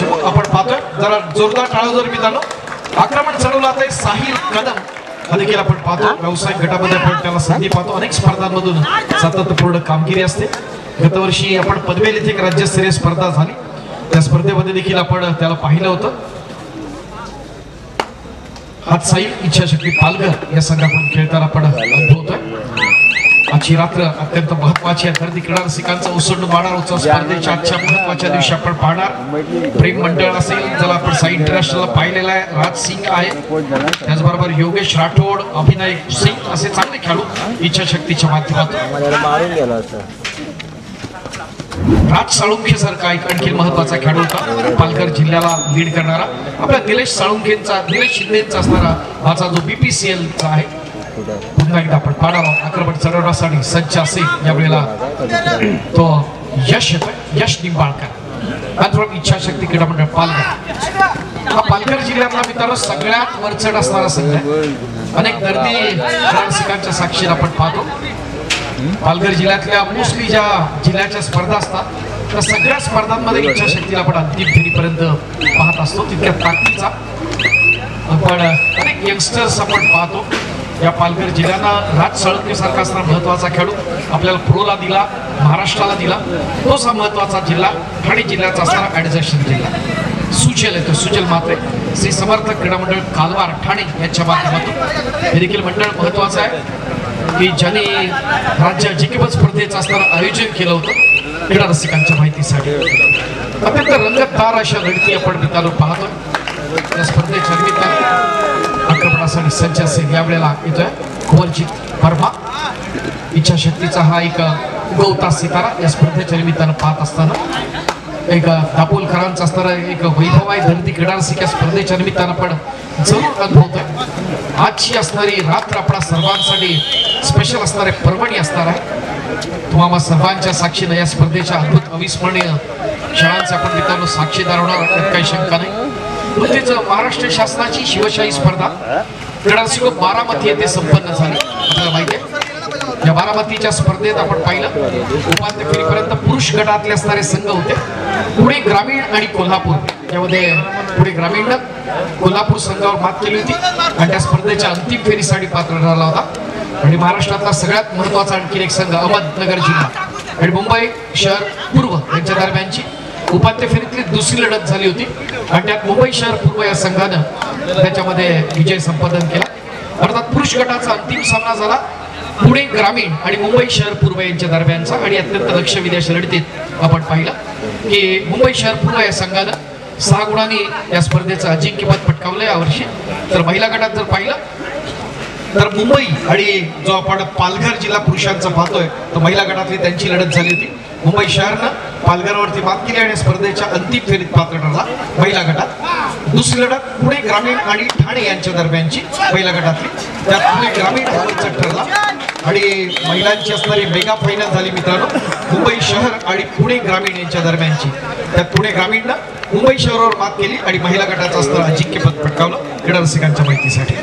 चमक आपण पाहतोय. जरा जोरदार टाळा जर मित्रांनो. आक्रमण चढवलं आता साहिल कदम हा देखील आपण पाहतो. व्यावसायिक गटामध्ये आपण त्याला संधी पाहतो. अनेक स्पर्धांमधून सातत्यपूर्ण कामगिरी असते. गतवर्षी आपण पनवेल येथे एक राज्यस्तरीय स्पर्धा झाली. त्या स्पर्धेमध्ये देखील आपण त्याला पाहिलं होतं. हात साहिल इच्छाशक्ती पालघर या संघाकडून खेळताना आपण अनुभवतोय. आजची रात्र अत्यंत महत्वाची आहे. गर्दी क्रीडा रसिकांचा उसळून वाढणार उत्सव स्पर्धेच्या आजच्या महत्वाच्या दिवशी आपण पाहणार. प्रेम मंडळ असेल ज्याला आपण साई इंटरनॅशनल पाहिलेला आहे. राज सिंग आहे, त्याचबरोबर योगेश राठोड, अभिनय सिंग असे चांगले खेळाडू इच्छाशक्तीच्या माध्यमातून. राज साळुंखे सारखा एक आणखी महत्वाचा खेळाडू होता. पालघर जिल्ह्याला लीड करणारा आपला निलेश साळुंखेंचा, निलेश शिंदेचा असणारा माझा जो बीपीसीएलचा आहे. पुन्हा एकदा आपण पाडावा. आक्रमण चढवण्यासाठी सज्ज असेल यावेळेला तो यश येतोय. यश निंबाळकर इच्छाशक्ती क्रीडा मंडळ पालघर. हा पालघर जिल्ह्यातला मित्रांनो सगळ्यात वरचढ असणारा संघ आहे. अनेक गर्दी रसिकांच्या साक्षीने आपण पाहतो. पालघर जिल्ह्यातल्या मोस्टली ज्या जिल्ह्याच्या स्पर्धा असतात त्या सगळ्या स्पर्धांमध्ये इच्छाशक्तीला आपण अंतिम फेरीपर्यंत पाहत असतो. तितक्या ताकदीचा आपण अनेक यंगस्टर्स आपण पाहतो. या पालघर जिल्ह्याला राज साळुंखे सारखा असणारा महत्वाचा खेळाडू आपल्याला प्रोला दिला, महाराष्ट्राला दिला. तोच हा महत्वाचा जिल्हा ठाणे जिल्ह्याचा असणारा ॲडजस्टन जिल्हा सुचेल आहे. तो सुचेल मात्रे श्री समर्थ क्रीडा मंडळ कालवार ठाणे यांच्या माध्यमातून हे देखील मंडळ महत्वाचं आहे की ज्यांनी राज्य जिकेबल स्पर्धेचं असणारं आयोजन केलं होतं. क्रीडा रसिकांच्या माहितीसाठी अत्यंत रंगतदार अशा लढती आपण मित्रांनो पाहतोय. या स्पर्धेच्या निमित्ताने आक्रमणासाठी सज्ज असेल यावेळेला येतोय कुंवरजीत वर्मा. इच्छाशक्तीचा हा एक उगवता सितारा या स्पर्धेच्या निमित्तानं पाहत असताना एक दापोलकरांचा असणारा एक वैभव आहे. धरती क्रीडा रसिक या स्पर्धेच्या निमित्तानं पण जरूर अनुभवतोय. आजची असणारी रात्र आपल्या सर्वांसाठी स्पेशल असणारे पर्वणी असणार आहे. तुम्हाला सर्वांच्या साक्षीने या स्पर्धेच्या अद्भुत अविस्मरणीय क्षणांचे आपण मित्रांनो साक्षीदार होणार यात काही शंका नाही. नुकतीच महाराष्ट्र शासनाची शिवशाही स्पर्धा क्रीडा रसिक बारामती येथे संपन्न झाली. आपल्याला माहिती आहे या बारामतीच्या स्पर्धेत आपण पाहिलं उपांत्य फेरीपर्यंत पुरुष गटातले असणारे संघ होते. पुणे ग्रामीण आणि कोल्हापूर यामध्ये पुणे ग्रामीणनं कोल्हापूर संघावर मात केली होती आणि त्या स्पर्धेच्या अंतिम फेरीसाठी पात्र ठरला होता. आणि महाराष्ट्रातला सगळ्यात महत्वाचा आणखी एक संघ अहमदनगर जिल्हा आणि मुंबई शहर पूर्व यांच्या दरम्यानची उपांत्य फेरीतली दुसरी लढत झाली होती आणि त्यात मुंबई शहर पूर्व या संघानं त्याच्यामध्ये विजय संपादन केला. अर्थात पुरुष गटाचा अंतिम सामना झाला पुणे ग्रामीण आणि मुंबई शहर पूर्व यांच्या दरम्यानचा. आणि अत्यंत लक्षवेधी अशा लढतीत आपण पाहिलं की मुंबई शहर पूर्व या संघानं 6 गुणांनी या स्पर्धेचं अजिंक्यपद पटकावलं यावर्षी. तर महिला गटात जर पाहिलं तर मुंबई आणि जो आपण पालघर जिल्हा पुरुषांचा पाहतोय तर महिला गटातली त्यांची लढत झाली होती. मुंबई शहरनं पालघरवरती मात केली आणि स्पर्धेच्या अंतिम फेरीत पात्र ठरला महिला गटात. दुसरी लढत पुणे ग्रामीण आणि ठाणे यांच्या दरम्यानची महिला गटातली. त्यात पुणे ग्रामीण अवचट ठरला आणि महिलांची असणारी मेगा फायनल झाली मित्रांनो मुंबई शहर आणि पुणे ग्रामीण यांच्या दरम्यानची. त्यात पुणे ग्रामीणनं मुंबई शहरावर मात केली आणि महिला गटाचं असणारं अजिंक्यपद पटकावलं. क्रीडा रसिकांच्या माहितीसाठी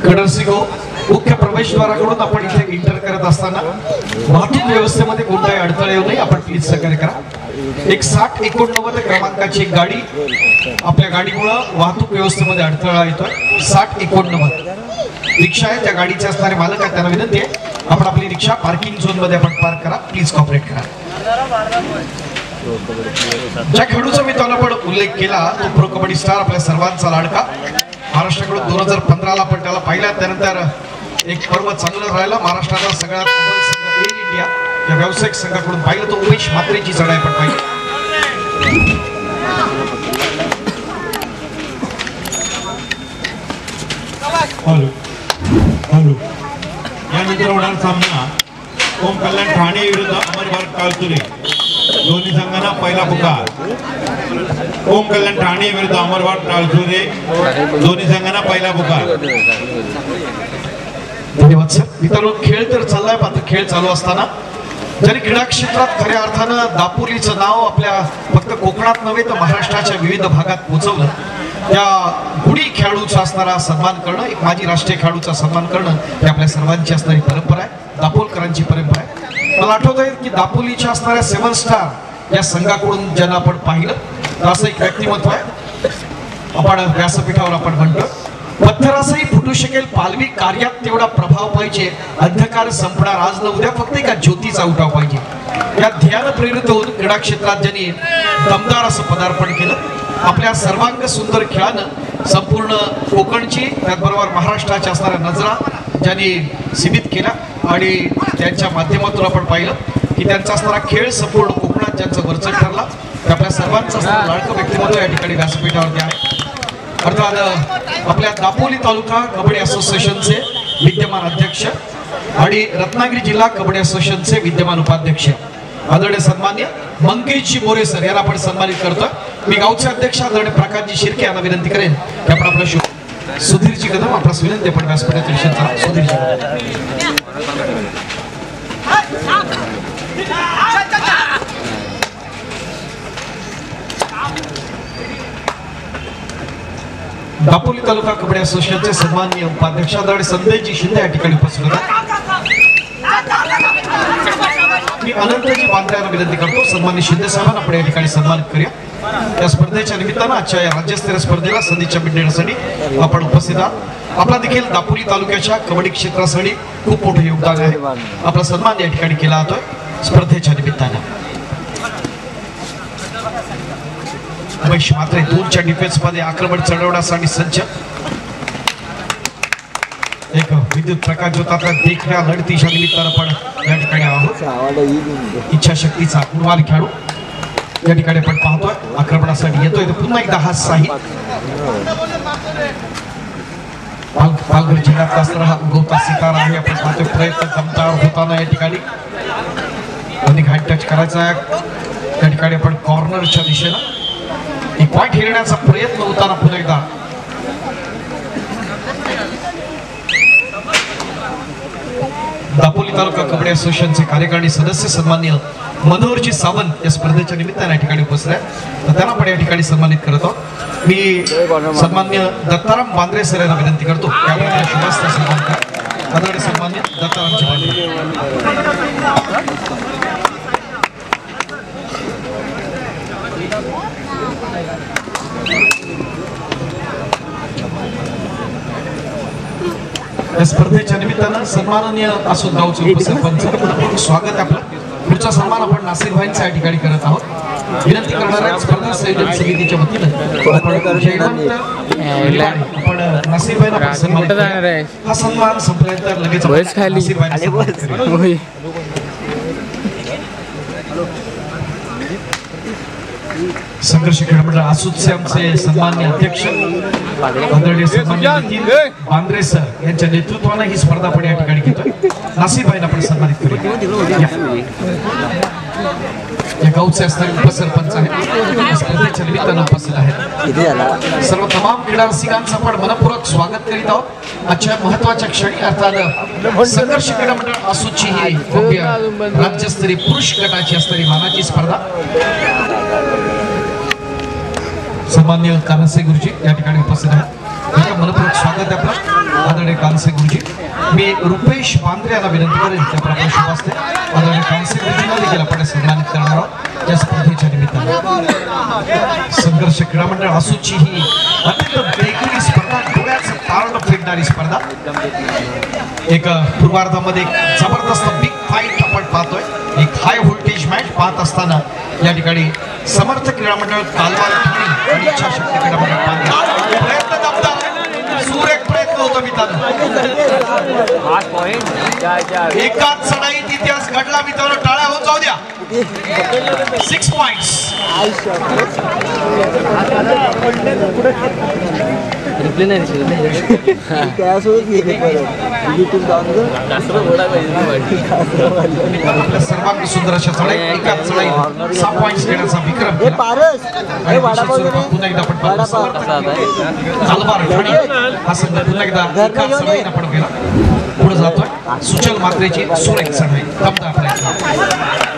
कडरसिंग मुख्य प्रवेशद्वाराकडून आपण इथे एंटर करत असताना वाहतूक व्यवस्थेमध्ये कोणताही अडथळे येऊ नये आपण प्लीज सहकार्य करा। एक 6089 क्रमांकाची एक गाडी आपल्या गाडीमुळे वाहतूक व्यवस्थेमध्ये अडथळा येतोय। 6089 रिक्षा आहे, त्या गाडीचे असणारे मालक आहेत त्यांना विनंती आहे आपण आपली रिक्षा पार्किंग झोन मध्ये आपण पार्क करा, प्लीज कॉपरेट करा। ज्या खेळाडूचा मी तुम्हाला पण उल्लेख केला तो प्रो कबड्डी स्टार आपल्या सर्वांचा लाडका महाराष्ट्राकडून 2015ला पण त्याला पाहिला, त्यानंतर एक पर्व चांगलं राहिलं महाराष्ट्राचा सगळ्यात संघ एअर इंडिया या व्यावसायिक संघाकडून पाहिलं तो उमेश म्हात्रेची चढाई पण पाहिली। हॅलो हॅलो यानंतर होणार सामना ओम कल्याण ठाणे विरुद्ध अमरवार काळसुरे, दोन्ही संघांना पहिला पुकार। ओम कल्याण ठाणे विरुद्ध अमरवार काळसुरे, दोन्ही संघांना पहिला पुकार। धन्यवाद सर। मित्रांनो खेळ तर चाललाय, मात्र खेळ चालू असताना जरी क्रीडा क्षेत्रात खऱ्या अर्थानं दापोलीचं नाव आपल्या फक्त कोकणात नव्हे तर महाराष्ट्राच्या विविध भागात पोहोचवलं, त्या गुढी खेळाडूचा असणारा सन्मान करणं, एक माजी राष्ट्रीय खेळाडूचा सन्मान करणं ही आपल्या सर्वांची असणारी परंपरा आहे, दापोलकरांची परंपरा आहे। मला आठवत आहे की दापोलीच्या असणाऱ्या 7 स्टार या संघाकडून ज्यांना आपण पाहिलं तर असं एक व्यक्तिमत्व आहे, आपण व्यासपीठावर आपण म्हणतो पत्थरासही फुटू शकेल पालवी, कार्यात तेवढा प्रभाव पाहिजे, अंधकार संपणार आज न उद्या, फक्त एका ज्योतीचा उठाव पाहिजे। या ध्येयानं प्रेरित होऊन क्रीडा क्षेत्रात ज्यांनी दमदार असं पदार्पण केलं, आपल्या सर्वांग सुंदर खेळानं संपूर्ण कोकणची त्याचबरोबर महाराष्ट्राच्या असणाऱ्या नजरा ज्यांनी सीमित केला आणि त्यांच्या माध्यमातून आपण पाहिलं की त्यांचा असणारा खेळ संपूर्ण कोकणात ज्यांचं वरचढ ठरला, ते आपल्या सर्वांचं असणारं लाडकं व्यक्तिमत्व या ठिकाणी व्यासपीठावरती आहे। अर्थात आपल्या दापोली तालुका कबड्डी असोसिएशनचे विद्यमान अध्यक्ष आणि रत्नागिरी जिल्हा कबड्डी असोसिएशनचे विद्यमान उपाध्यक्ष आदरणीय सन्मान्य मंकेशजी मोरे सर यांना आपण सन्मानित करतोय। मी गावचे अध्यक्ष आदरणीय प्रकाशजी शिर्के यांना विनंती करेन की आपण आपला सुधीरजी कदम आपला विनंती आपण व्यासपीठाच्या विषयाचा सुधीरजी दापोली तालुका कबड्डी असोसिएशनचे सन्माननीय उपाध्यक्ष आदरणीय संदेशजी शिंदे या ठिकाणी उपस्थित होते। मी अनंतजी बांद्रे यांना विनंती करतो सन्माननीय शिंदे साहेबांना आपण या ठिकाणी सन्मानित करूया। त्या स्पर्धेच्या निमित्तानं आजच्या या राज्यस्तरीय स्पर्धेला संधीच्या मिळण्यासाठी आपण उपस्थित आहात। आपला देखील दापोली तालुक्याच्या कबड्डी क्षेत्रासाठी खूप मोठं योगदान आहे, आपला सन्मान या ठिकाणी केला जातोय स्पर्धेच्या निमित्तानं। उमेश म्हात्रे 2च्या डिफेन्स मध्ये आक्रमण चढवण्यासाठी सज्ज, एक विद्युत प्रकाश ज्योताचा देखण्या लढतीच्या निमित्तानं पण या ठिकाणी आहोत। इच्छाशक्तीचा गुणवान खेळाडू या ठिकाणी आपण पाहतोय आक्रमणासाठी येतोय, पुन्हा एकदा हा साहिल पालघर जिल्ह्यातला असणारा हा उगवता सितारा आहे, आपण पाहतोय प्रयत्न दमदार होताना या ठिकाणी अधिक हाईट टच करायचा आहे, त्या ठिकाणी आपण कॉर्नरच्या दिशेनं एक पॉइंट हेरण्याचा प्रयत्न होताना पुन्हा एकदा दापोली तालुका कबड्डी असोसिएशनचे कार्यकारिणी सदस्य सन्माननीय मनोहरजी सावंत या स्पर्धेच्या निमित्ताने या ठिकाणी उपस्थित आहेत, तर त्यांना पण या ठिकाणी सन्मानित करत आहोत। मी सन्माननीय दत्ताराम बांद्रे सर यांना विनंती करतो त्याप्रमाणे शुभास्त्र सन्मान करा। आदरणीय सन्माननीय दत्तारामजी बांद्रे। या स्पर्धेच्या निमित्तानं सन्माननीय असून गावचे उपसरपंच स्वागत आहे आपलं। पुढचा सन्मान आपण नासिर भाईंच्या या ठिकाणी करत आहोत। विनंती करणार आहे स्पर्धा संयोजन समितीच्या वतीनं आपण नासिर भाईंना सन्मान हा सन्मान संपल्यानंतर लगेच नासिर भाई संघर्ष खेळ मंडळ आसूचे आमचे सन्माननीय अध्यक्ष आदरणीय सन्माननीय नितीन बांद्रे सर यांच्या नेतृत्वाने ही स्पर्धा आपण या ठिकाणी घेतोय। नासिर भाईंना आपण सन्मानित करूया। या गावचे असणारे उपसरपंच आहेत, स्पर्धेच्या निमित्तानं उपस्थित आहेत। सर्व तमाम क्रीडा रसिकांचं आपण मनपूर्वक स्वागत करीत आहोत आजच्या महत्वाच्या क्षणी, अर्थात संघर्ष क्रीडा मंडळ आसूची ही भव्य राज्यस्तरीय पुरुष गटाची असणारी मानाची स्पर्धा सन्माननीय कानसे गुरुजी या ठिकाणी उपस्थित आहेत। मनपूर्वक स्वागत आहे आपलं आदरणीय कांसे गुरुजी. मी रुपेश बांद्रे यांना विनंती करेन की आपला शुभ असते आदरणीय कांसे गुरुजींना देखील आपण सन्मानित करणार आहोत या स्पर्धेच्या निमित्ताने. संघर्ष क्रीडा मंडळ आसूची ही अत्यंत वेगळी स्पर्धा, डोळ्याचं तारण फेडणारी स्पर्धा. एक पूर्वार्धामध्ये एक जबरदस्त बिग फाईट आपण पाहतोय, एक हाय व्होल्टेज मॅच पाहत असताना या ठिकाणी समर्थ क्रीडा मंडळ कालवार आणि इच्छाशक्ती क्रीडा मंडळ प्रयत्न दमदार सुरेख प्रयत्न होता मित्रांनो. एकाच चढाईत इतिहास घडला मित्रांनो, टाळ्या होत जाऊ द्या. 6 पॉइंट्स. आपल्या सर्वांनी सुंदर अशा चढाई एकाच चढाईत 6 पॉइंट्स घेण्याचा विक्रम केला. पुन्हा एकदा आपण कालवार ठाणे हा संघ पुन्हा एकदा एकाच चढाईत आपण गेला पुढे जातोय. सुचल मात्रेची सुरेख चढाई दमदार प्रयत्न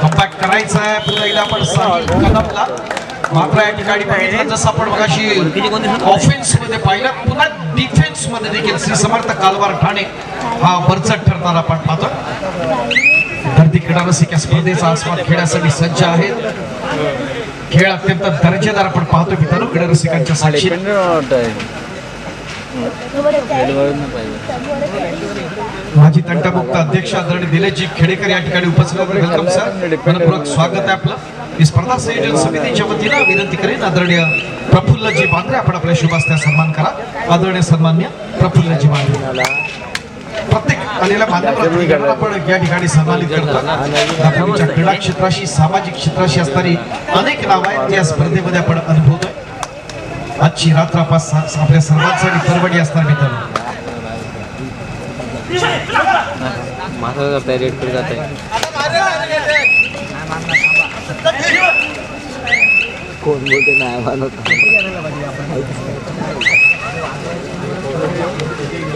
कमबॅक करायचा आहे. पुन्हा एकदा आपण साहिल कदमला मात्र या ठिकाणी बघितलं जसं आपण मगाशी ऑफेन्स मध्ये पाहिलं, पुन्हा डिफेन्स मध्ये देखील श्री समर्थ कालवार ठाणे हा बरचट ठरताना आपण पाहतो. धरती क्रीडा रसिक या स्पर्धेचा आस्वाद घेण्यासाठी सज्ज आहेत. खेळ अत्यंत दर्जेदार आपण पाहतो मित्रांनो क्रीडा रसिकांच्या साक्षी. माजी तंटामुक्त अध्यक्ष आदरणीय दिलेशजी खेडेकर या ठिकाणी उपस्थित. वेलकम सर, मनपूर्वक स्वागत आहे आपलं. ही स्पर्धा संयोजन समितीच्या वतीनं विनंती करेन आदरणीय प्रफुल्लजी बांद्रे आपण आपल्या शुभ हस्ते सन्मान करा. आदरणीय सन्मान्य प्रफुल्लजी बांद्रे. प्रत्येक आलेल्या मान्यवरांना आपण या ठिकाणी सन्मानित करतो. दापोलीच्या क्रीडा क्षेत्राशी सामाजिक क्षेत्राशी असणारी अनेक नाव आहेत या स्पर्धेमध्ये आपण अनुभवतोय. आजची रात्र आपल्या सर्वांसाठी परवडी असणार मित्रांनो. कोण बोलते नाही मानत.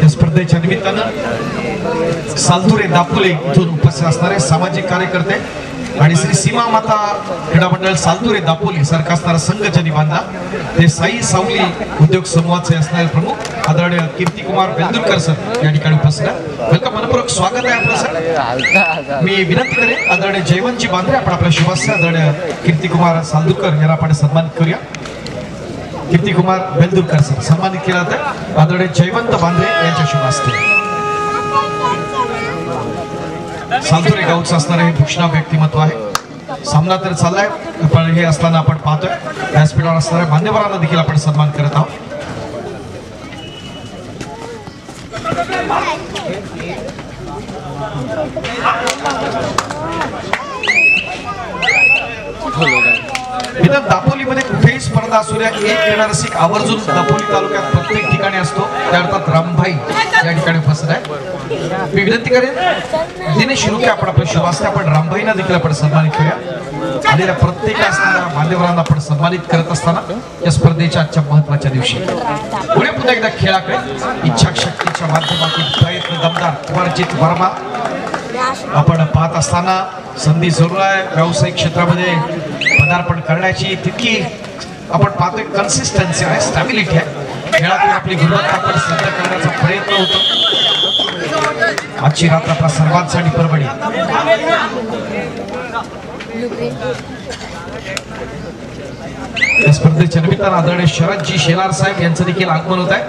या स्पर्धेच्या निमित्तानं सालतुरे दापोली इथून उपस्थित असणारे सामाजिक कार्यकर्ते आणि श्री सीमा माता क्रीडा मंडळ सालतुरे दापोली सारखा असणारा संघ ज्यांनी बांधला ते साई सावली उद्योग समूहाचे असणारे प्रमुख आदरणीय कीर्तिकुमार बेंदुरकर सर या ठिकाणी उपस्थित आहेत. वेलकम, मनपूर्वक स्वागत आहे आपलं सर. मी विनंती करेन आदरणीय जयवंतजी बांद्रे आपण आपल्या शुभास्ते आदरणीय कीर्तिकुमार सालदुरकर यांना आपण सन्मानित करूया. कीर्तिकुमार बेंदुरकर सर सन्मानित केला जातं आदरणीय जयवंत बांद्रे यांच्या शुभास्ते. सालतुरे गावचं असणारे हे भूषणाव व्यक्तिमत्व आहे. सामना तर चाललाय पण हे असताना आपण पाहतोय व्यासपीठावर असणाऱ्या मान्यवरांना देखील आपण सन्मान करत आहोत. इथं दापोलीमध्ये कुठेही स्पर्धा असू द्या, एक क्रीडा रसिक आवर्जून दापोली तालुक्यात प्रत्येक ठिकाणी असतो. त्या अर्थात रामभाई या ठिकाणी उपस्थित आहे. मी विनंती करेन दिनेश शिरुके आपण आपलं शुभ असते आपण रामभाईंना देखील आपण सन्मानित करूया. आलेल्या प्रत्येक असणाऱ्या मान्यवरांना आपण सन्मानित करत असताना या स्पर्धेच्या आजच्या महत्वाच्या दिवशी पुढे पुन्हा एकदा खेळाकडे इच्छाशक्तीच्या माध्यमातून प्रयत्न दमदार कुमारजीत वर्मा आपण पाहत असताना संधी जरूर आहे व्यावसायिक क्षेत्रामध्ये पदार्पण करण्याची. तितकी आपण पाहतोय कन्सिस्टन्सी आहे, स्टॅबिलिटी आहे. खेळातून आपली गुणवत्ता आपण सिद्ध करण्याचा प्रयत्न होतो. आजची रात्र आपल्या सर्वांसाठी परवडी. या स्पर्धेच्या निमित्तानं आदरणीय शरदजी शेलार साहेब यांचं देखील आगमन होत आहे.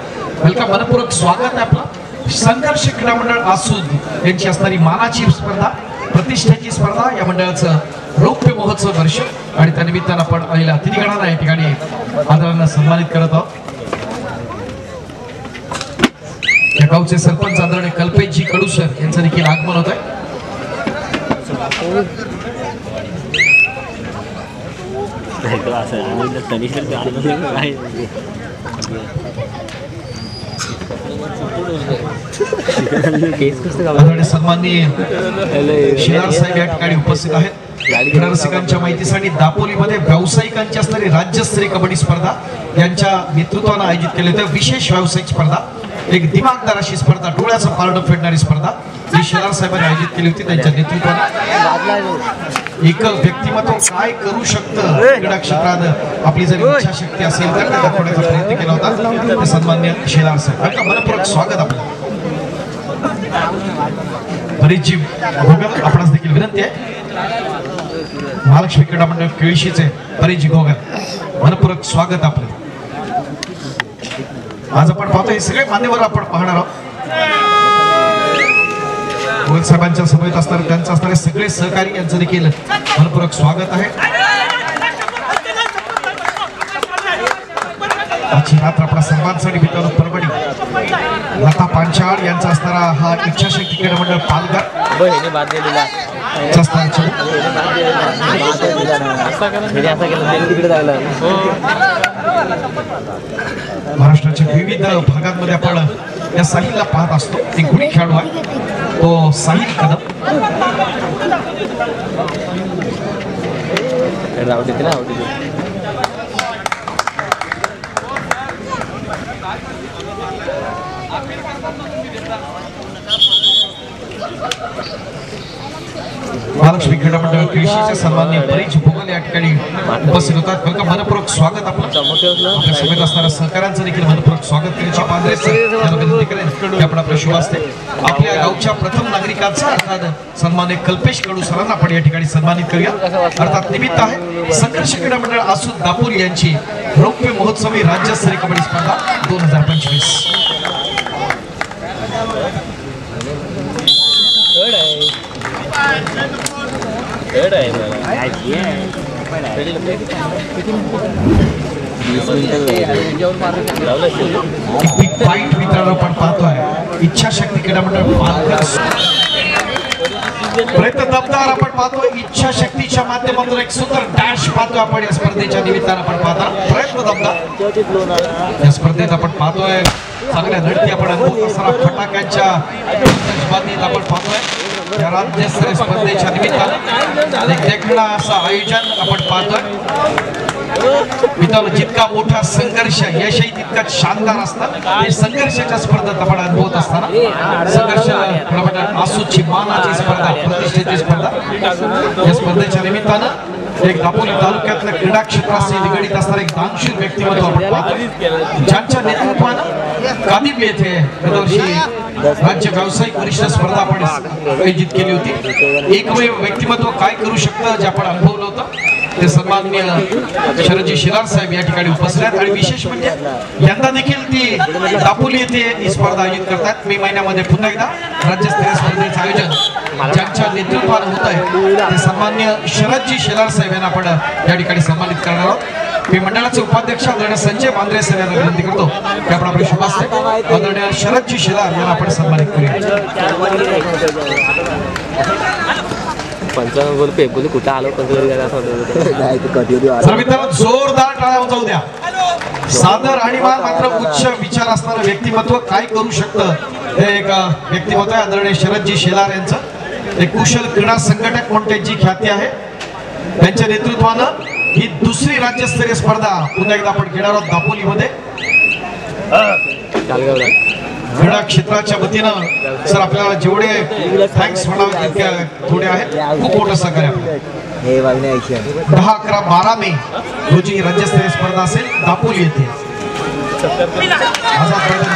वेलकम, मनपूर्वक स्वागत आहे आपलं. संघर्ष क्रीडा मंडळ आसूद यांची असणारी मानाची स्पर्धा, प्रतिष्ठेची स्पर्धा, या मंडळाचं रौप्य महोत्सव वर्ष आणि त्या निमित्तानं आपण आलेल्या अतिथीगणांना या ठिकाणी आदरांना सन्मानित करत आहोत. या गावचे सरपंच आदरणीय कल्पेशजी कडू सर यांचं देखील आगमन होत आहे. सन्माननीय शेलार साहेब या ठिकाणी उपस्थित आहेत. रसिकांच्या माहितीसाठी दापोलीमध्ये व्यावसायिकांची असणारी राज्यस्तरीय कबड्डी स्पर्धा यांच्या नेतृत्वाने आयोजित केली होती विशेष व्यावसायिक स्पर्धा एक दिमागदार अशी स्पर्धा, डोळ्याचं पारडं फेडणारी स्पर्धा जी शेलार साहेबांनी आयोजित केली होती. त्यांच्या नेतृत्वाने एक व्यक्तिमत्व काय करू शकतं क्रीडा क्षेत्रात, आपली जर इच्छाशक्ती असेल तर ते दाखवण्याचा प्रयत्न केला होता. सन्मान्य शेलार साहेब आपलं मनपूर्वक स्वागत. आपलं बरीचजी घोगल आपणास देखील विनंती आहे. महालक्ष्मी क्रीडा मंडळ केळशीचे बरीचजी घोगल मनपूर्वक स्वागत आपलं. आज आपण पाहतो हे सगळे मान्यवर आपण पाहणार आहोत. गोयल साहेबांच्या समवेत असणारे त्यांचं असणारे सगळे सहकारी यांचं देखील मनपूर्वक स्वागत आहे. आजची रात्र आपला सर्वांसाठी मित्रांनो परभणी लता पांचाळ यांचा असणारा हा इच्छाशक्ती क्रीडा मंडळ पालघर महाराष्ट्राच्या विविध भागांमध्ये आपण या साहिलला पाहत असतो. एक गुणी खेळाडू आहे तो साहिल कदम. महालक्ष्मी क्रीडा मंडळ केळशीचे सन्माननीय परेश भोगल या ठिकाणी उपस्थित होतात. वेलकम, मनपूर्वक स्वागत. आपल्या समेत असणाऱ्या सहकाऱ्यांचं देखील मनपूर्वक स्वागत करायची पांढरे विनंती करेन. आपण आपल्या शुभ असते आपल्या गावच्या प्रथम नागरिकांचा अर्थात सन्मान्य कल्पेश कडू सरांना आपण या ठिकाणी सन्मानित करूया. अर्थात निमित्त आहे संघर्ष क्रीडा मंडळ आसूद दापोली यांची रौप्य महोत्सवी राज्यस्तरीय कबड्डी स्पर्धा 2025. मित्रांनो आपण पाहतोय इच्छाशक्ती क्रीडा मंडळ पालघर प्रयत्न दमदार आपण पाहतोय. इच्छाशक्तीच्या माध्यमातून एक सुंदर डॅश पाहतोय आपण या स्पर्धेच्या निमित्तानं. आपण पाहता प्रयत्न दमदार या स्पर्धेत आपण पाहतोय. चांगल्या लढती आपण अनुभवत असताना फटाक्यांच्या आपण पाहतोय. या राज्यस्तरीय स्पर्धेच्या निमित्तानं एक देखणा असं आयोजन आपण पाहतोय. मित्रांनो जितका मोठा संघर्ष यशही तितकंच शानदार असतं. संघर्षाच्या स्पर्धेत आपण अनुभवत असताना संघर्ष आसूची मानाची स्पर्धा, प्रतिष्ठेची स्पर्धा, या स्पर्धेच्या निमित्तानं एक दापोली तालुक्यातल्या क्रीडा क्षेत्राशी निगडीत असणारे एक दानशूर व्यक्तिमत्व आपण पाहतो. ज्यांच्या नेतृत्वानं कादिब येथे दरवर्षी राज्य व्यावसायिक वरिष्ठ स्पर्धा आपण आयोजित केली होती. एकमेव व्यक्तिमत्व काय करू शकतं जे आपण अनुभवलं होतं ते सन्माननीय शरदजी शेलार साहेब या ठिकाणी उपस्थित आहेत. आणि विशेष म्हणजे यंदा देखील ती दापोली येथे ही स्पर्धा आयोजित करतात. मे महिन्यामध्ये पुन्हा एकदा राज्यस्तरीय स्पर्धेचं आयोजन ज्यांच्या नेतृत्वानं होत आहे ते सन्माननीय शरदजी शेलार साहेब यांना आपण या ठिकाणी सन्मानित करणार आहोत. मी मंडळाचे उपाध्यक्ष आदरणीय संजय मांद्रे सर यांना विनंती करतो की आपण आपले शुभ असते आदरणीय शरदजी शेलार यांना आपण सन्मानित करूया. कुठं आलो जोरदार टाळ्या वाजवू द्या. सादर आणि मात्र उच्च विचार असणारं व्यक्तिमत्व काय करू शकतं हे एक व्यक्तिमत्व आहे आदरणीय शरदजी शेलार यांचं. एक कुशल क्रीडा संघटक म्हणून त्यांची ख्याती आहे. त्यांच्या नेतृत्वानं ही दुसरी राज्यस्तरीय स्पर्धा पुन्हा एकदा आपण घेणार आहोत दापोलीमध्ये. क्रीडा क्षेत्राच्या वतीनं सर आपल्याला जेवढे थँक्स म्हणावे तितके थोडे आहेत. खूप मोठं सहकार्य आपलं. 10, 11, 12 मे रोजी ही राज्यस्तरीय स्पर्धा असेल दापोली येथे.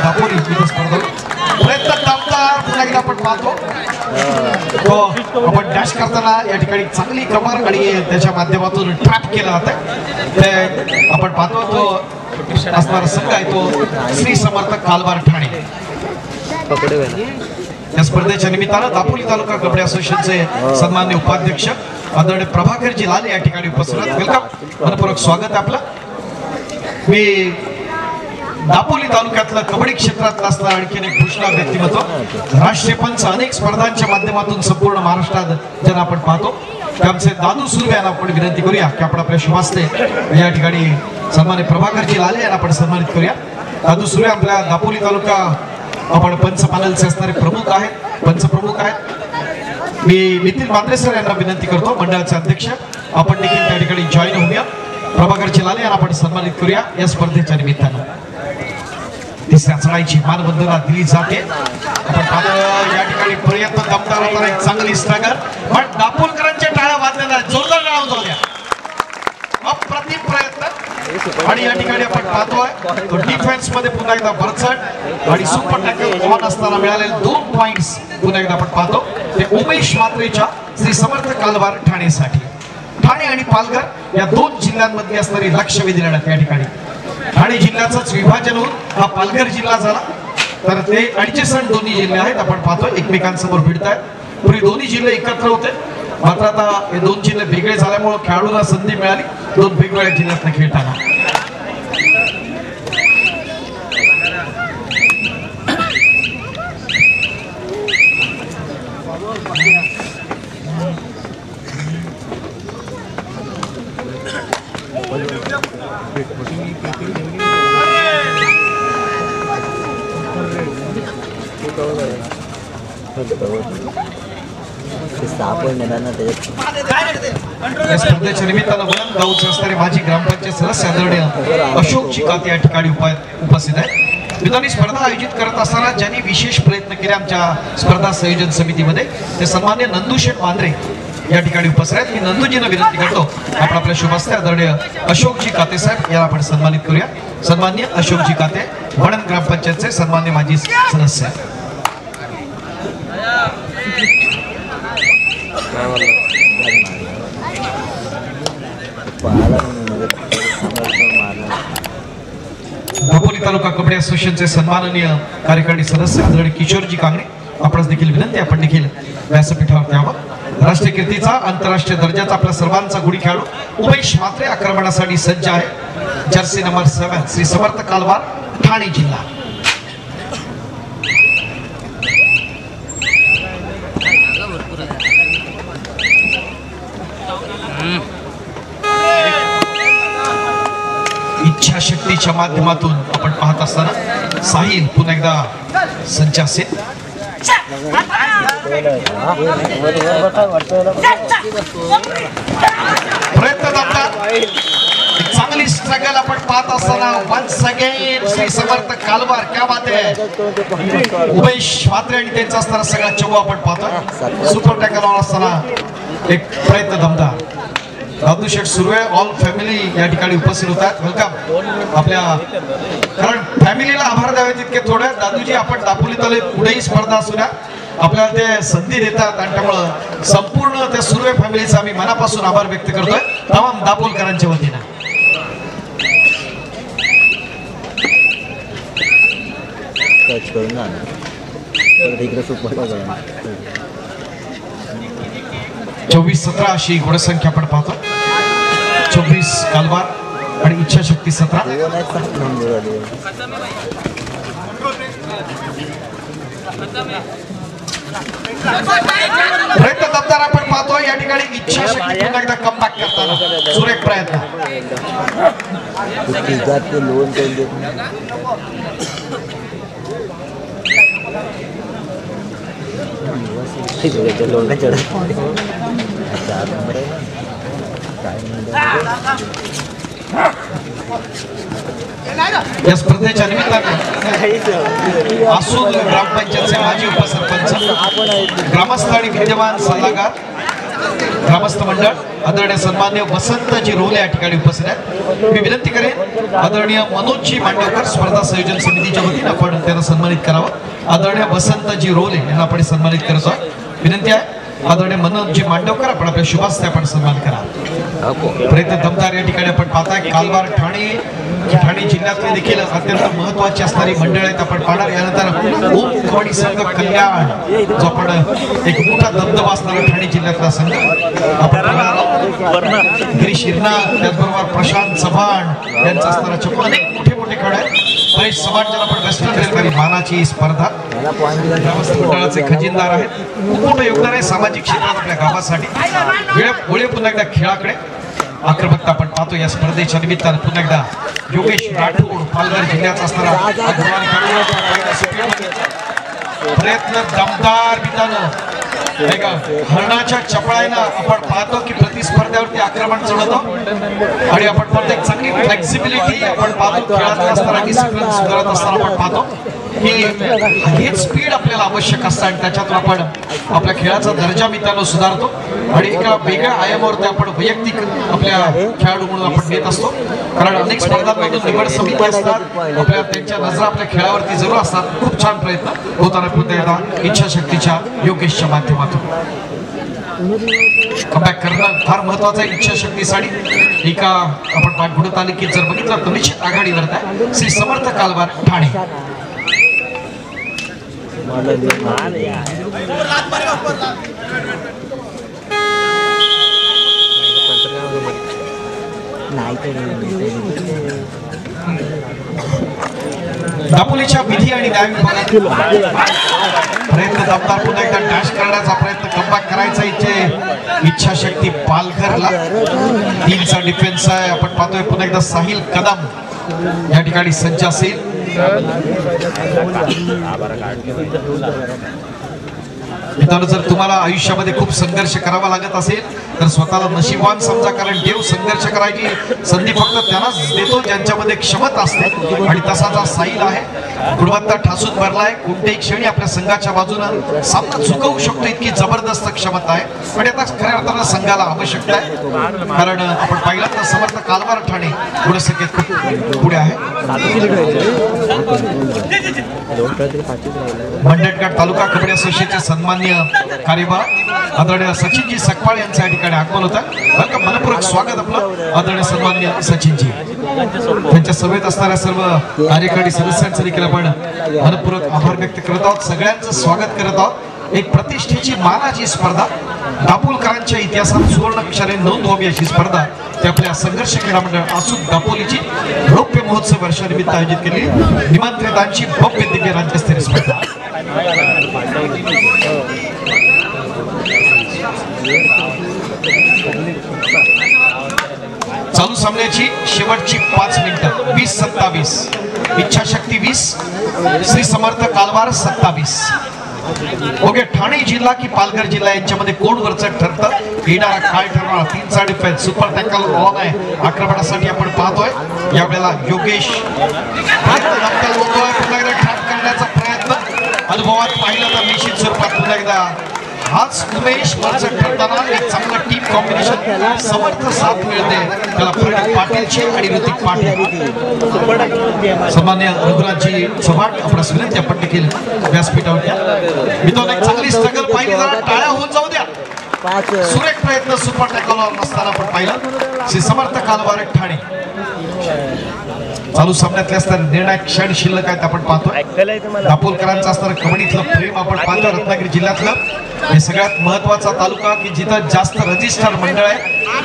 दापोली इथे स्पर्धा प्रयत्न दमदार पुन्हा एकदा आपण पाहतो. आपण डॅश करताना या ठिकाणी चांगली कमर आणि त्याच्या माध्यमातून ट्रॅप केला जात ते आपण पाहतो. तो असणारा संघ आहे तो श्री समर्थ कालवार ठाणे. या स्पर्धेच्या निमित्तानं दापोली तालुका कबड्डी असोसिएशनचे सन्माननीय उपाध्यक्ष आदरणीय प्रभाकरजी लाल या ठिकाणी उपस्थित आहेत. वेलकम, मनपूर्वक स्वागत आहे आपलं. मी दापोली तालुक्यातलं कबड्डी क्षेत्रात असणारं आणखीन एक घोषणा व्यक्तिमत्व, राष्ट्रीय पंच अनेक स्पर्धांच्या माध्यमातून संपूर्ण महाराष्ट्रात ज्यांना आपण पाहतो आमचे दादू सुर्वे यांना आपण विनंती करूया की आपण आपल्या शुभास्ते या ठिकाणी सन्माननीय प्रभाकरजी लाले यांना आपण सन्मानित करूया. दादू सुर्वे आपल्या दापोली तालुका आपण पंच पॅनलचे असणारे प्रमुख आहेत, पंच प्रमुख आहेत. मी नितीन मांद्रे सर यांना विनंती करतो मंडळाचे अध्यक्ष आपण देखील त्या ठिकाणी जॉईन होऊया. प्रभाकरजी लाले यांना आपण सन्मानित करूया या स्पर्धेच्या निमित्तानं. तिसऱ्या चढाईची मानवंदना दिली जाते. आपण पाहतो या ठिकाणी प्रयत्न दमदार होताना एक चांगली स्ट्रगल, पण दापोलकरांच्या टाळ्या वाजलेल्या जोरदार टाळ्या जाऊ द्या. अप्रतिम प्रयत्न आणि या ठिकाणी आपण पाहतोय डिफेन्स मध्ये पुन्हा एकदा भरचड आणि सुपर टॅकल ऑन असताना मिळालेले 2 पॉइंट्स पुन्हा एकदा आपण पाहतो ते उमेश म्हात्रेच्या श्री समर्थ कालवार ठाणेसाठी. ठाणे आणि पालघर या 2 जिल्ह्यांमध्ये असणारी लक्षवेधी लढत या ठिकाणी. ठाणे जिल्ह्याचंच विभाजन होऊन हा पालघर जिल्हा झाला, तर ते ऍडजस्टंट दोन्ही जिल्हे आहेत. आपण पाहतो एकमेकांसमोर भिडतायत. पूर्वी दोन्ही जिल्हे एकत्र होते, मात्र आता हे 2 जिल्हे वेगळे झाल्यामुळे खेळाडूंना संधी मिळाली 2 वेगवेगळ्या जिल्ह्यात खेळताना. या स्पर्धेच्या निमित्तानं वलंदाज असणारे माजी ग्रामपंचायत सदस्य आदरणीय अशोक चिकाते या ठिकाणी उपस्थित आहेत. मित्रांनी स्पर्धा आयोजित करत असताना ज्यांनी विशेष प्रयत्न केले आमच्या स्पर्धा संयोजन समितीमध्ये ते सन्मान्य नंदूशेठ वांद्रे या ठिकाणी उपस्थित आहेत. मी नंदूजींना विनंती करतो आपण आपल्या शुभस्ते आदरणीय अशोकजी काते साहेब याला आपण सन्मानित करूया. सन्मान्य अशोकजी काते वडण ग्रामपंचायतचे सन्मान्य माजी सदस्य. दापोली तालुका कबड्डी असोसिएशनचे सन्माननीय कार्यकारिणी सदस्य आदरणीय किशोरजी कांगणे आपणास देखील विनंती आपण देखील व्यासपीठावर यावं. राष्ट्रीय कीर्तीचा आंतरराष्ट्रीय दर्जाचा आपल्या सर्वांचा गुढी खेळाडू उमेश म्हात्रे आक्रमणासाठी सज्ज आहे. जर्सी नंबर 7 श्री समर्थ कालवार ठाणे जिल्हा. इच्छाशक्तीच्या माध्यमातून आपण पाहत असताना साहिल पुन्हा एकदा सज्ज असेल. प्रयत्न चांगली स्ट्रगल आपण पाहत असताना वन्स अगेन श्री समर्थ कालवार. क्या बात आहे. उमेश म्हात्रे आणि त्यांचा असताना सगळा चमू आपण पाहतो. सुपर टॅकल ऑन असताना एक प्रयत्न दमदार. दादू शेठ सुर्वे ऑल फॅमिली या ठिकाणी उपस्थित होतात. वेलकम. आपल्या कारण फॅमिलीला आभार द्यावे तितके थोडे. दादूजी आपण दापोली तालुक्यात पुढेही स्पर्धा असू द्या आपल्याला ते संधी देतात आणि त्यामुळं संपूर्ण त्या सुर्वे फॅमिलीचा आम्ही मनापासून आभार व्यक्त करतोय तमाम दापोलकरांच्या वतीनं. चोवीस 17 अशी गुणसंख्या आपण पाहतो. 24 कालवार आणि इच्छाशक्ती 17. प्रयत्न दमदार आपण पाहतो या ठिकाणी इच्छाशक्ती पुन्हा एकदा कमबॅक करताना सुरेख प्रयत्न. या स्पर्धेच्या निमित्ताने आसूद ग्रामपंचायतचे माजी उपसरपंच ग्रामस्थ आणि विद्यमान सल्लागार ग्रामस्थ मंडळ आदरणीय सन्मान्य वसंतजी रोले या ठिकाणी उपस्थित आहेत. मी विनंती करेन आदरणीय मनोजजी मांडवकर स्पर्धा संयोजन समितीच्या वतीने आपण त्यांना सन्मानित करावं. आदरणीय वसंतजी रोले यांना आपण सन्मानित करतो. विनंती आहे आदरणीय मनोजजी मांडवकर आपण आपल्या शुभास्ते आपण सन्मान करा. प्रयत्न दमदार या ठिकाणी आपण पाहताय. कालवार ठाणे जिल्ह्यातले देखील अत्यंत महत्वाची असणारी मंडळ आहेत आपण पाहणार. यानंतर ओम कबड्डी संघ कल्याण जो आपण एक मोठा दबदबा असणारा ठाणे जिल्ह्यातला संघ आपण गिरीश हिरणा त्याचबरोबर प्रशांत चव्हाण यांचा असणारा चमू अनेक मोठे मोठे खेळ आहेत. परेश चव्हाण ज्याला आपण वेस्टर्न रेल्वे मानाची स्पर्धा ग्रामस्थ मंडळाचे खजिनदार आहेत. खूप मोठं योगदान आहे सामाजिक क्षेत्रात आपल्या गावासाठी. वेळे पुन्हा एकदा खेळाकडे आक्रमकता आपण पाहतो या स्पर्धेच्या निमित्तानं. पुन्हा एकदा योगेश राठोड पालघर जिल्ह्याचा असणारा प्रयत्न दमदार मित्रांनो. एका हरणाच्या चपळाईनं आपण पाहतो की प्रतिस्पर्ध्यावरती आक्रमण चढवतो आणि आपण पाहतो एक चांगली फ्लेक्सिबिलिटी आपण पाहतो खेळात असताना डिसिप्लिन सुधारत असताना आपण पाहतो की हेच स्पीड आपल्याला आवश्यक असतं आणि त्याच्यातून आपण आपल्या खेळाचा दर्जा मित्रांनो सुधारतो आणि एका वेगळ्या आयामावरती आपण वैयक्तिक आपल्या खेळाडू म्हणून आपण नेत असतो कारण अनेक स्पर्धांमधून निवड समिती असतात आपल्या त्यांच्या नजरा आपल्या खेळावरती जरूर असतात खूप छान प्रयत्न होताना पुन्हा एकदा इच्छाशक्तीच्या योगेशच्या माध्यमातून कमबॅक करणं फार महत्वाचं आहे इच्छाशक्तीसाठी एका आपण पाठपुढे तालुक्यात जर बघितलं तर निश्चित आघाडीवर आहे श्री समर्थ कालवार ठाणे दापोलीच्या विधी आणि न्याय विभागातील प्रयत्न दमदार पुन्हा एकदा डॅश करण्याचा प्रयत्न कमबॅक करायचा इच्छाशक्ती पालघरला 3चा डिफेन्स आहे आपण पाहतोय पुन्हा एकदा साहिल कदम या ठिकाणी सज्ज असेल मित्रांनो जर तुम्हाला आयुष्यामध्ये खूप संघर्ष करावा लागत असेल तर स्वतःला नशीबवान समजा कारण देव संघर्ष करायची संधी फक्त त्यांनाच देतो ज्यांच्यामध्ये क्षमता असते आणि तसाचा साहिल आहे गुणवत्ता ठासून भरलाय कोणत्याही क्षणी आपल्या संघाच्या बाजूने सामना झुकवू शकतो इतकी जबरदस्त क्षमता आहे आणि आता खऱ्या अर्थानं संघाला आवश्यकता आहे कारण आपण पाहिलं तर समर्थ कालवार ठाणे गुणसंख्येत खूप पुढे आहे मंडणगड तालुका कबड्डी असोसिएशनचे सन्माननीय कार्यभार आदरणीय सचिनजी सकपाळ यांचं या ठिकाणी आगमन होतं वेलकम मनपूर्वक स्वागत आपलं आदरणीय सन्माननीय सचिनजी त्यांच्या सभेत असणाऱ्या सर्व कार्यकारी सदस्यांचं देखील आपण मनपूर्वक आभार व्यक्त करत आहोत सगळ्यांचं स्वागत करत आहोत एक प्रतिष्ठेची मानाची स्पर्धा दापोलकरांच्या इतिहासात सुवर्ण अक्षराने नोंद व्हावी अशी स्पर्धा ते आपल्या संघर्ष क्रीडा मंडळ आसून दापोलीची रौप्य महोत्सव वर्षानिमित्त आयोजित केली निमंत्रितांची भव्य दिव्य राज्यस्तरीय स्पर्धा चालू सामन्याची शेवटची 5 मिनिटं 20-27 इच्छाशक्ती 20 श्री समर्थ कालवार 27 ओके ठाणे जिल्हा की पालघर जिल्हा यांच्यामध्ये कोण वरचढ ठरतं येणारा काय ठरणार 3चा डिफेन्स सुपर टॅकल ऑन आहे आक्रमणासाठी आपण पाहतोय यावेळेला योगेश पुन्हा एकदा ट्रॅप करण्याचा प्रयत्न अनुभवात पाहिलं तर निश्चित स्वरूपात पुन्हा एकदा हाच उमेश वरचढ ठरताना एक चांगलं टीम कॉम्बिनेशन समर्थ साथ मिळते त्याला प्रणित पाटीलची आणि ऋतिक पाटील सामान्य रघुराजजी चव्हाण आपणास विनंती आपण देखील व्यासपीठावर मित्रांनो एक चांगली स्ट्रगल पाहिली जरा टाळ्या होऊन जाऊ द्या सुरेख प्रयत्न सुपर टॅकलवर नसताना आपण पाहिलं श्री समर्थ कालवार ठाणे चालू सामन्यातले असणारे निर्णायक क्षण शिल्लक आहेत आपण पाहतो दापोलकरांचं असणारं कबड्डीतलं प्रेम आपण पाहतो रत्नागिरी जिल्ह्यातलं हे सगळ्यात महत्वाचा तालुका की जिथं जास्त रजिस्टर मंडळ आहे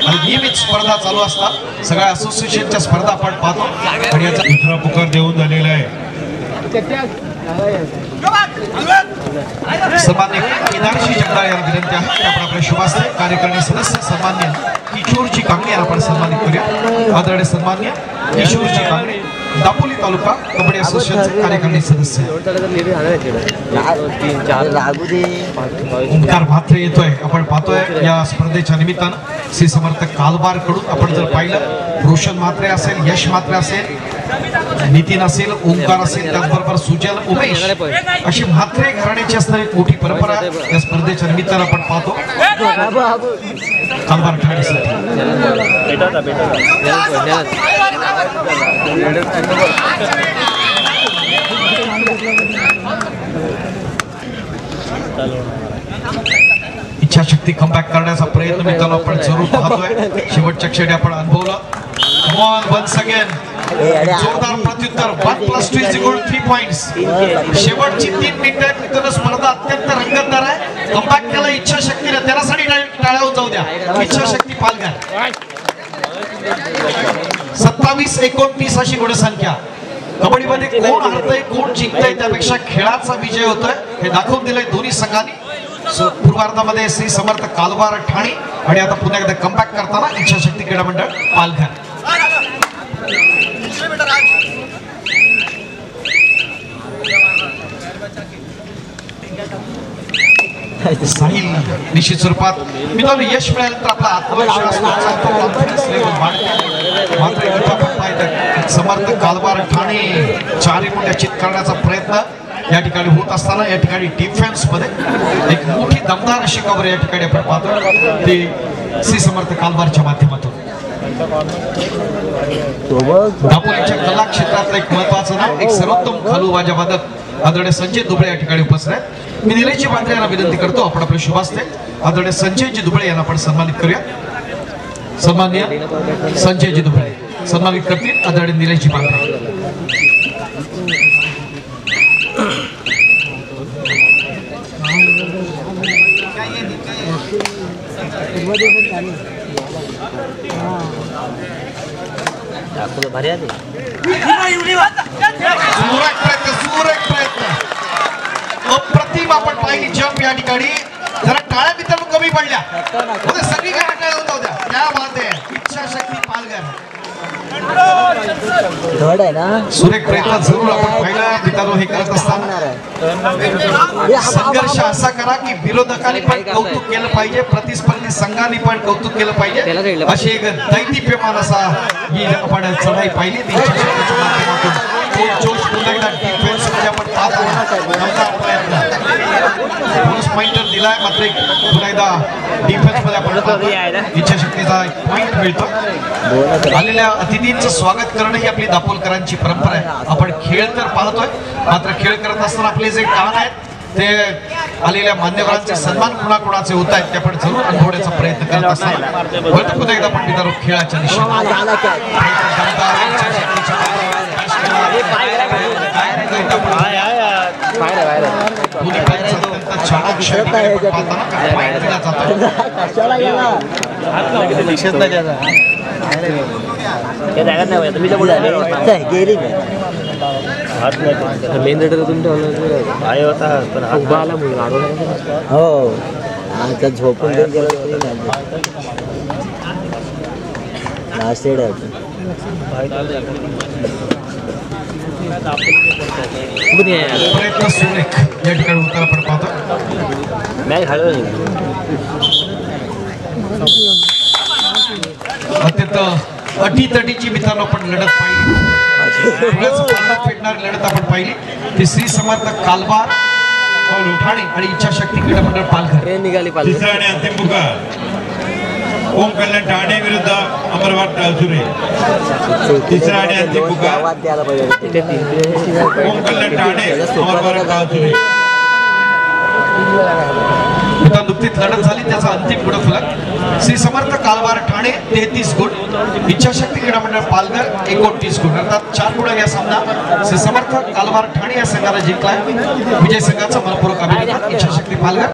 आणि नियमित स्पर्धा चालू असतात सगळ्या असोसिएशनच्या स्पर्धा आपण पाहतो आणि याचा दुसरा पुकार देऊन झालेला आहे सन्मान्य केदारजी जगदाळे यांना विनंती आहे आपण आपल्या शुभास्ते कार्यकारिणी सदस्य सन्मान्य किशोरजी कांगणे यांना आपण सन्मानित करूया आदरणीय सन्मान्य किशोरजी कांगणे दापोली तालुका कबड्डी असोसिएशनचे कार्यकारिणी सदस्य ओंकार म्हात्रे येतोय आपण पाहतोय या स्पर्धेच्या निमित्तानं श्री समर्थ कालवार कडून आपण जर पाहिलं रोशन म्हात्रे असेल यश म्हात्रे असेल नितीन असेल ओंकार असेल त्याचबरोबर सुजल उमेश अशी म्हात्रे घराण्याची असणारी मोठी परंपरा या स्पर्धेच्या निमित्तानं आपण पाहतो कालवार ठाण्यासाठी इच्छाशक्ती कमबॅक करण्याचा प्रयत्न मित्रांनो आपण जरूर पाहतोय शेवटच्या क्षणी आपण अनुभवलं कम ऑन वन्स अगेन जोरदार प्रत्युत्तर 1+2 3 पॉइंट्स शेवटची 3 मिनिटं मित्रांनो स्पर्धा अत्यंत रंगतदार आहे कमबॅक केला इच्छाशक्तीने त्यासाठी टाळ्या होऊन जाऊ द्या इच्छाशक्ती पालघर 27-29 अशी गुणसंख्या कबड्डीमध्ये कोण हरतय कोण जिंकतय त्यापेक्षा खेळाचा विजय होतोय हे दाखवून दिलंय दोन्ही संघांनी पूर्वार्धामध्ये श्री समर्थ कालवार ठाणे आणि आता पुन्हा एकदा कमबॅक करताना इच्छाशक्ती क्रीडा मंडळ पालघर साहिल निश्चित स्वरूपात मित्रांनो यश मिळालं तर आपला आत्मविश्वास मात्र समर्थ कालवार ठाणे चारी मोठ्या चित करण्याचा प्रयत्न या ठिकाणी होत असताना या ठिकाणी डिफेन्स मध्ये एक मोठी दमदार अशी कव्हर या ठिकाणी आपण पाहतो ते श्री समर्थ कालवारच्या माध्यमातून दापोलीच्या कला क्षेत्रातलं एक महत्वाचं नाव एक सर्वोत्तम खालू वाजवादक आदरणीय संजय दुबळे या ठिकाणी उपस्थित आहेत मी निलेशजी बांद्रे यांना विनंती करतो आपण आपले शुभास्ते आदरणीय संजयजी दुबळे यांना आपण सन्मानित करूया सन्माननीय संजयजी दुबळे सन्मानित करतील आदरणीय निलेशजी बांद्रे अप्रतिम आपण पाहिली जंप या ठिकाणी जरा टाळ्या मित्रांनो कमी पडल्या सगळी काय होत्या त्या बात आहे इच्छाशक्ती पालघर सुरेख प्रयत्न जरूर आपण पहिला मित्रांनो हे करत असताना संघर्ष असा करा की विरोधकांनी पण कौतुक केलं पाहिजे प्रतिस्पर्धी संघाने पण कौतुक केलं पाहिजे अशी एक दैदिप्यमान असा ही आपण चढाई पाहिली जोश पुन्हा एकदा डिफेन्स मध्ये आपण पाहतो बोनस पॉइंटर दिलाय मात्र पुन्हा एकदा डिफेन्स मध्ये आपण इच्छाशक्तीचा एक पॉइंट मिळतो आलेल्या अतिथींचं स्वागत करणं ही आपली दापोलकरांची परंपरा आहे आपण खेळ तर पाहतोय मात्र खेळ करत असताना आपले जे कान आहेत ते आलेल्या मान्यवरांचे सन्मान कुणाकुणाचे होत आहेत ते आपण जरूर अनुभवण्याचा प्रयत्न करत असताना वळतो पुन्हा एकदा आपण मित्रांनो खेळाच्या दिशेने मेन रेटरतून ठेवलं होता पण आला हो आता झोपून देऊन गेला लास्ट एड आहे प्रयत्न सुरेख या ठिकाणी उत्तर आपण पाहतो मॅच हळू अत्यंत अटीतटीची मित्रांनो आपण लढत पाहिली फेडणारी लढत आपण पाहिली ती श्री समर्थ कालवार ठाणे आणि इच्छाशक्ती क्रीडा मंडळ पालघर निघाली तिसरा आणि अंतिम पुकार ओम कल्याण ठाणे विरुद्ध अमरवाड टाळसुरे तिसरा आणि अंतिम पुकार ओम कल्याण ठाणे अमरवाड टाळसुरे नुकतीच लढत झाली त्याचा अंतिम गुणफलक श्री समर्थ कालवार ठाणे 33 गुण इच्छाशक्ती क्रीडा मंडळ पालघर 29 गुण अर्थात 4 गुण या सामना श्री समर्थ कालवार ठाणे या संघाला जिंकलाय विजय संघाचा मनपूर्वक अभिनंदन इच्छाशक्ती पालघर